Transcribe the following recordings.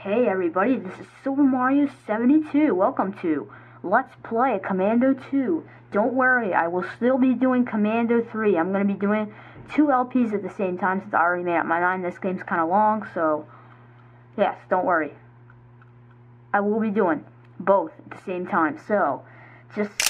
Hey everybody, this is Super Mario 72. Welcome to Let's Play Commando 2. Don't worry, I will still be doing Commando 3. I'm going to be doing 2 LPs at the same time since I already made up my mind. This game's kind of long, so yes, don't worry. I will be doing both at the same time, so just...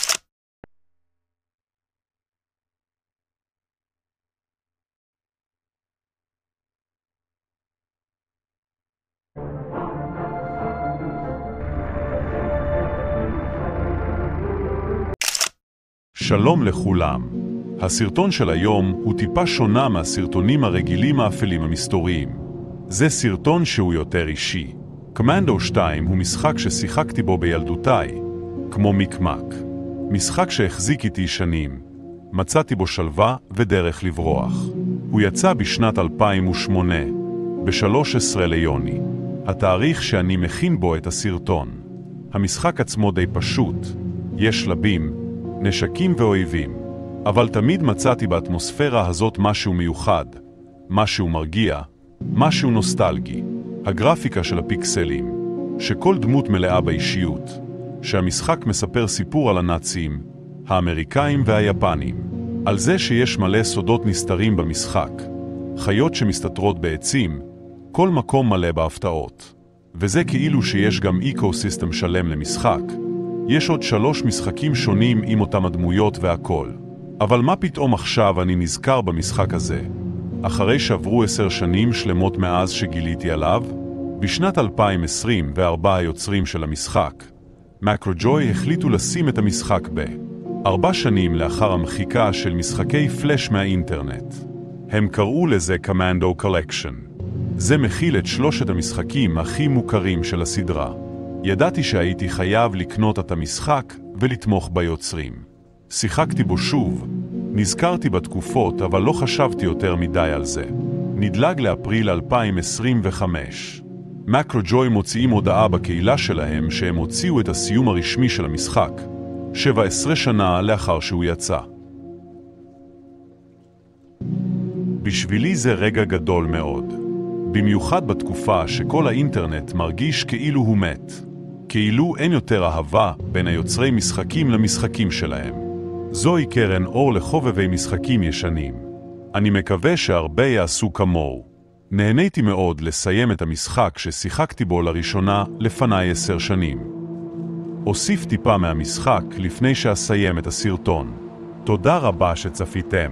שלום לכולם. הסרטון של היום הוא טיפה שונה מהסרטונים הרגילים האפלים המסתוריים. זה סרטון שהוא יותר אישי. קומנדו 2 הוא משחק ששיחקתי בו בילדותיי, כמו מיקמק. משחק שהחזיק איתי שנים. מצאתי בו שלווה ודרך לברוח. הוא יצא בשנת 2008, ב-13 ליוני, התאריך שאני מכין בו את הסרטון. המשחק עצמו די פשוט. יש שלבים, נשקים ואויבים, אבל תמיד מצאתי באטמוספירה הזאת משהו מיוחד, משהו מרגיע, משהו נוסטלגי. הגרפיקה של הפיקסלים, שכל דמות מלאה באישיות, שהמשחק מספר סיפור על הנאצים, האמריקאים והיפנים, על זה שיש מלא סודות נסתרים במשחק, חיות שמסתתרות בעצים, כל מקום מלא בהפתעות. וזה כאילו שיש גם אקוסיסטם שלם למשחק. יש עוד 3 משחקים שונים עם אותם הדמויות והכל. אבל מה פתאום עכשיו אני נזכר במשחק הזה? אחרי שעברו 10 שנים שלמות מאז שגיליתי עליו, בשנת 2024 היוצרים של המשחק, מקרוג'וי החליטו לשים את המשחק ב-4 שנים לאחר המחיקה של משחקי פלאש מהאינטרנט. הם קראו לזה קומנדו קולקשן. זה מכיל את 3 המשחקים הכי מוכרים של הסדרה. ידעתי שהייתי חייב לקנות את המשחק ולתמוך ביוצרים. שיחקתי בו שוב, נזכרתי בתקופות אבל לא חשבתי יותר מדי על זה. נדלג לאפריל 2025. מקרוג'וי מוציאים הודעה בקהילה שלהם שהם הוציאו את הסיום הרשמי של המשחק, 17 שנה לאחר שהוא יצא. בשבילי זה רגע גדול מאוד. במיוחד בתקופה שכל האינטרנט מרגיש כאילו הוא מת. כאילו אין יותר אהבה בין היוצרי משחקים למשחקים שלהם. זוהי קרן אור לחובבי משחקים ישנים. אני מקווה שהרבה יעשו כמוהו. נהניתי מאוד לסיים את המשחק ששיחקתי בו לראשונה לפני 10 שנים. אוסיף טיפה מהמשחק לפני שאסיים את הסרטון. תודה רבה שצפיתם.